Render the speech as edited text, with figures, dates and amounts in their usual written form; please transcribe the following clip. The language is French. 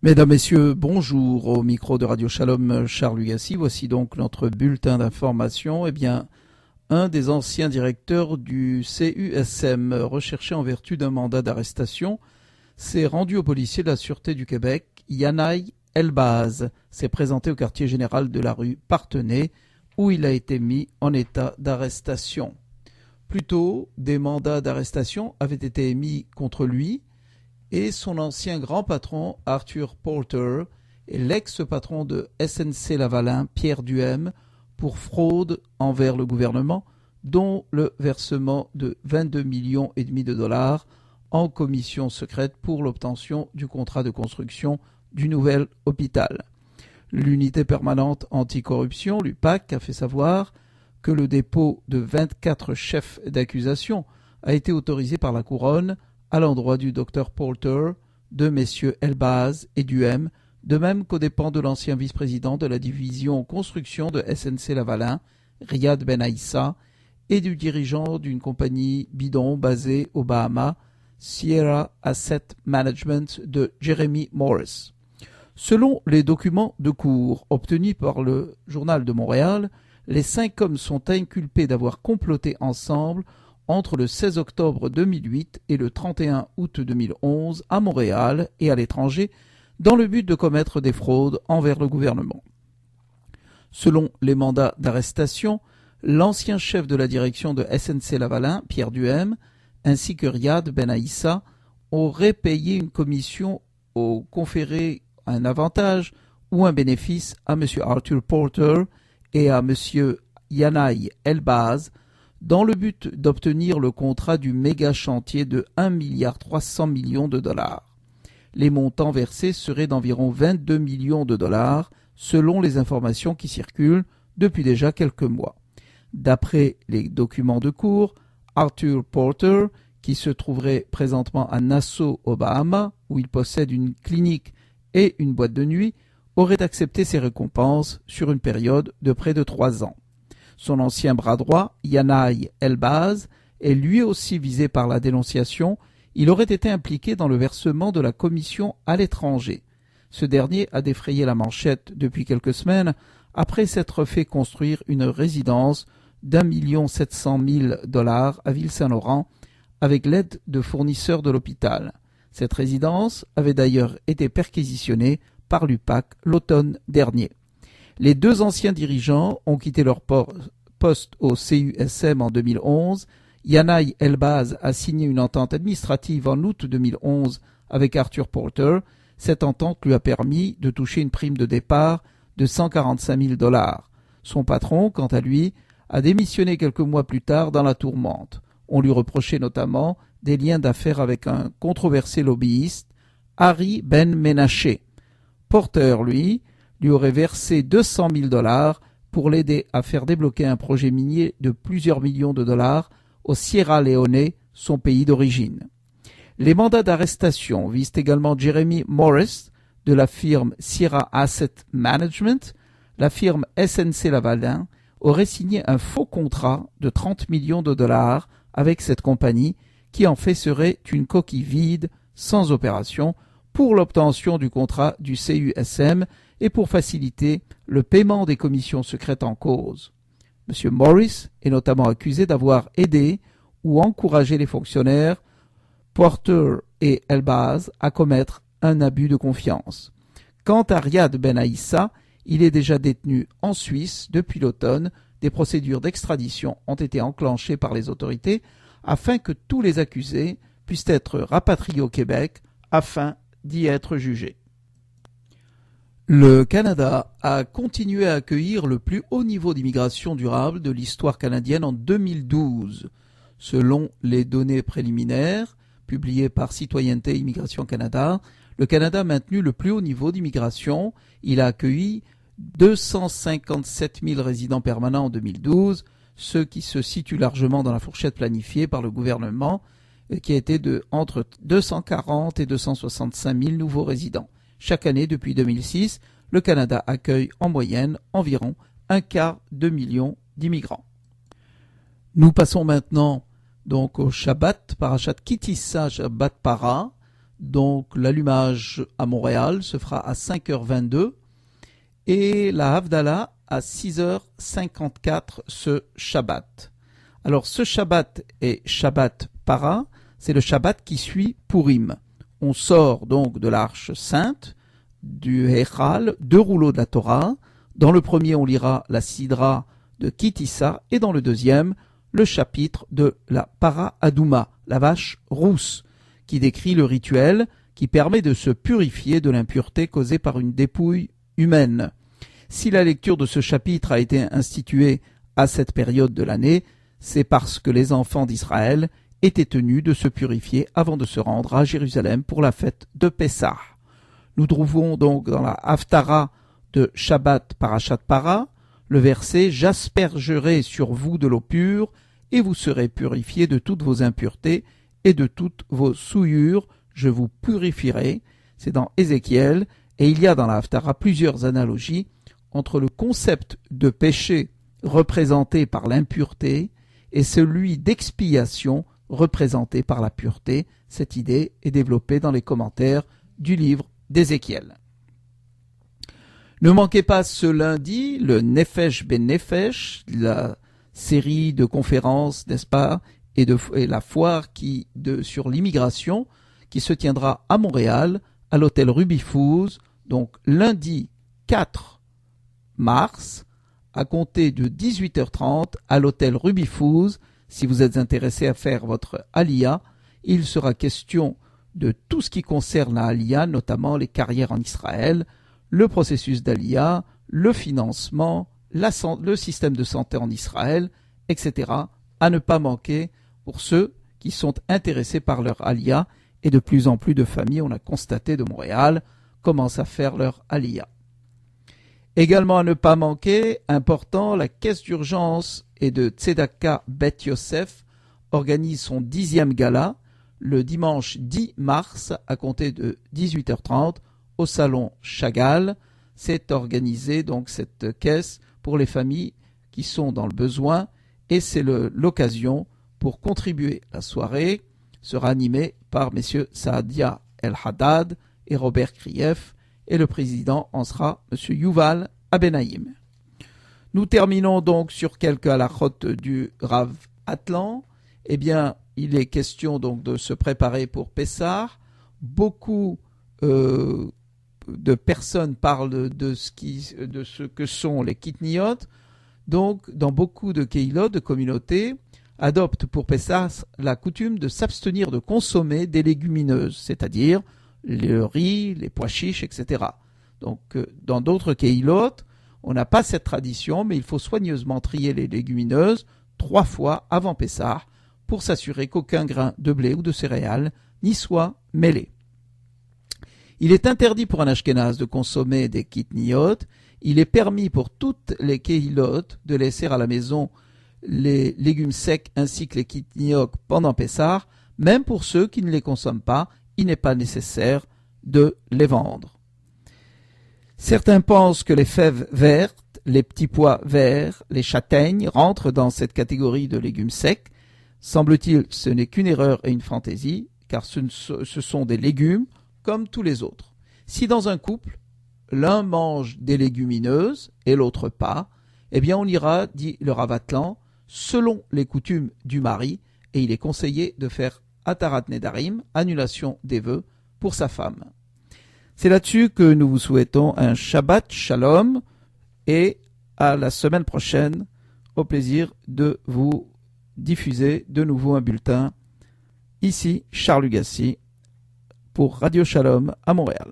Mesdames, Messieurs, bonjour. Au micro de Radio Shalom, Charles Hugassi. Voici donc notre bulletin d'information. Un des anciens directeurs du CUSM, recherché en vertu d'un mandat d'arrestation, s'est rendu au policier de la Sûreté du Québec. Yanaï Elbaz s'est présenté au quartier général de la rue Partenay, où il a été mis en état d'arrestation. Plus tôt, des mandats d'arrestation avaient été émis contre lui et son ancien grand patron Arthur Porter et l'ex-patron de SNC-Lavalin Pierre Duhem pour fraude envers le gouvernement, dont le versement de 22,5 millions de dollars en commission secrète pour l'obtention du contrat de construction du nouvel hôpital. L'unité permanente anticorruption, l'UPAC, a fait savoir que le dépôt de 24 chefs d'accusation a été autorisé par la couronne à l'endroit du Dr Porter, de messieurs Elbaz et Duhem, de même qu'aux dépens de l'ancien vice-président de la division construction de SNC-Lavalin, Riyad Ben Aissa, et du dirigeant d'une compagnie bidon basée aux Bahamas, Sierra Asset Management, de Jeremy Morris. Selon les documents de cour obtenus par le Journal de Montréal, les 5 hommes sont inculpés d'avoir comploté ensemble entre le 16 octobre 2008 et le 31 août 2011 à Montréal et à l'étranger dans le but de commettre des fraudes envers le gouvernement. Selon les mandats d'arrestation, l'ancien chef de la direction de SNC-Lavalin, Pierre Duhem, ainsi que Riyad Ben Aissa, auraient payé une commission ou conféré un avantage ou un bénéfice à M. Arthur Porter et à M. Yanaï Elbaz dans le but d'obtenir le contrat du méga chantier de 1,3 milliard de dollars. Les montants versés seraient d'environ 22 millions de dollars selon les informations qui circulent depuis déjà quelques mois. D'après les documents de cour, Arthur Porter, qui se trouverait présentement à Nassau, aux Bahamas, où il possède une clinique et une boîte de nuit, aurait accepté ces récompenses sur une période de près de 3 ans. Son ancien bras droit, Yanaï Elbaz, est lui aussi visé par la dénonciation. Il aurait été impliqué dans le versement de la commission à l'étranger. Ce dernier a défrayé la manchette depuis quelques semaines après s'être fait construire une résidence d'1,7 million de dollars à Ville-Saint-Laurent avec l'aide de fournisseurs de l'hôpital. Cette résidence avait d'ailleurs été perquisitionnée par l'UPAC l'automne dernier. Les 2 anciens dirigeants ont quitté leur poste au CUSM en 2011. Yanaï Elbaz a signé une entente administrative en août 2011 avec Arthur Porter. Cette entente lui a permis de toucher une prime de départ de 145 000 dollars. Son patron, quant à lui, a démissionné quelques mois plus tard dans la tourmente. On lui reprochait notamment des liens d'affaires avec un controversé lobbyiste, Harry Ben Menaché. Porter, lui aurait versé 200 000 dollars pour l'aider à faire débloquer un projet minier de plusieurs millions de dollars au Sierra Leone, son pays d'origine. Les mandats d'arrestation visent également Jeremy Morris de la firme Sierra Asset Management. La firme SNC-Lavalin aurait signé un faux contrat de 30 millions de dollars avec cette compagnie qui en fait serait une coquille vide, sans opération, pour l'obtention du contrat du CUSM et pour faciliter le paiement des commissions secrètes en cause. M. Morris est notamment accusé d'avoir aidé ou encouragé les fonctionnaires Porter et Elbaz à commettre un abus de confiance. Quant à Riyad Ben Aissa, il est déjà détenu en Suisse depuis l'automne. Des procédures d'extradition ont été enclenchées par les autorités afin que tous les accusés puissent être rapatriés au Québec afin d'y être jugés. Le Canada a continué à accueillir le plus haut niveau d'immigration durable de l'histoire canadienne en 2012. Selon les données préliminaires publiées par Citoyenneté et Immigration Canada, le Canada a maintenu le plus haut niveau d'immigration. Il a accueilli 257 000 résidents permanents en 2012, ce qui se situe largement dans la fourchette planifiée par le gouvernement, qui a été de entre 240 et 265 000 nouveaux résidents. Chaque année depuis 2006, le Canada accueille en moyenne environ 1/4 million d'immigrants. Nous passons maintenant donc au Shabbat, Parashat Ki Tissa Shabbat Para, Donc l'allumage à Montréal se fera à 5h22 et la Havdalah à 6h54 ce Shabbat. Alors ce Shabbat est Shabbat Para, c'est le Shabbat qui suit Purim. On sort donc de l'Arche Sainte, du Heichal, 2 rouleaux de la Torah. Dans le premier, on lira la Sidra de Kitissa et dans le deuxième, le chapitre de la Para Adouma, la vache rousse, qui décrit le rituel qui permet de se purifier de l'impureté causée par une dépouille humaine. Si la lecture de ce chapitre a été instituée à cette période de l'année, c'est parce que les enfants d'Israël étaient tenus de se purifier avant de se rendre à Jérusalem pour la fête de Pessah. Nous trouvons donc dans la Haftara de Shabbat Parashat Para le verset « J'aspergerai sur vous de l'eau pure et vous serez purifiés de toutes vos impuretés et de toutes vos souillures, je vous purifierai ». C'est dans Ézéchiel et il y a dans la Haftara plusieurs analogies entre le concept de péché représenté par l'impureté et celui d'expiation représenté par la pureté. Cette idée est développée dans les commentaires du livre d'Ézéchiel. Ne manquez pas ce lundi le Nefesh Ben Nefesh, la série de conférences, n'est-ce pas, et la foire sur l'immigration qui se tiendra à Montréal, à l'hôtel Ruby Foos, donc lundi 4 mars, à compter de 18h30 à l'hôtel Ruby Foos. Si vous êtes intéressé à faire votre Aliyah, il sera question de tout ce qui concerne la Aliyah, notamment les carrières en Israël, le processus d'Aliyah, le financement, le système de santé en Israël, etc. à ne pas manquer pour ceux qui sont intéressés par leur Aliyah. Et de plus en plus de familles, on a constaté de Montréal, commencent à faire leur Aliyah. Également à ne pas manquer, important, la caisse d'urgence et de Tzedaka Bet Yosef organise son 10e gala le dimanche 10 mars à compter de 18h30 au salon Chagall. C'est organisé donc cette caisse pour les familles qui sont dans le besoin et c'est l'occasion pour contribuer. La soirée sera animée par messieurs Saadia El Haddad et Robert Krief et le président en sera monsieur Yuval Abenaïm. Nous terminons donc sur quelques halachot du Rav Atlan. Eh bien, il est question donc de se préparer pour Pessah. Beaucoup de personnes parlent de ce que sont les kitniot. Donc, dans beaucoup de keilot, de communautés, adoptent pour Pessah la coutume de s'abstenir de consommer des légumineuses, c'est-à-dire le riz, les pois chiches, etc. Donc, dans d'autres keilot, on n'a pas cette tradition, mais il faut soigneusement trier les légumineuses 3 fois avant Pessah pour s'assurer qu'aucun grain de blé ou de céréales n'y soit mêlé. Il est interdit pour un ashkénaze de consommer des kitniot. Il est permis pour toutes les kehilot de laisser à la maison les légumes secs ainsi que les kitniot pendant Pessah. Même pour ceux qui ne les consomment pas, il n'est pas nécessaire de les vendre. Certains pensent que les fèves vertes, les petits pois verts, les châtaignes rentrent dans cette catégorie de légumes secs. Semble-t-il, ce n'est qu'une erreur et une fantaisie, car ce sont des légumes comme tous les autres. Si dans un couple, l'un mange des légumineuses et l'autre pas, eh bien on ira, dit le Rav Atlan, selon les coutumes du mari, et il est conseillé de faire Atarat Nedarim, annulation des vœux, pour sa femme. C'est là-dessus que nous vous souhaitons un Shabbat Shalom et à la semaine prochaine, au plaisir de vous diffuser de nouveau un bulletin. Ici, Charles Lugassi pour Radio Shalom à Montréal.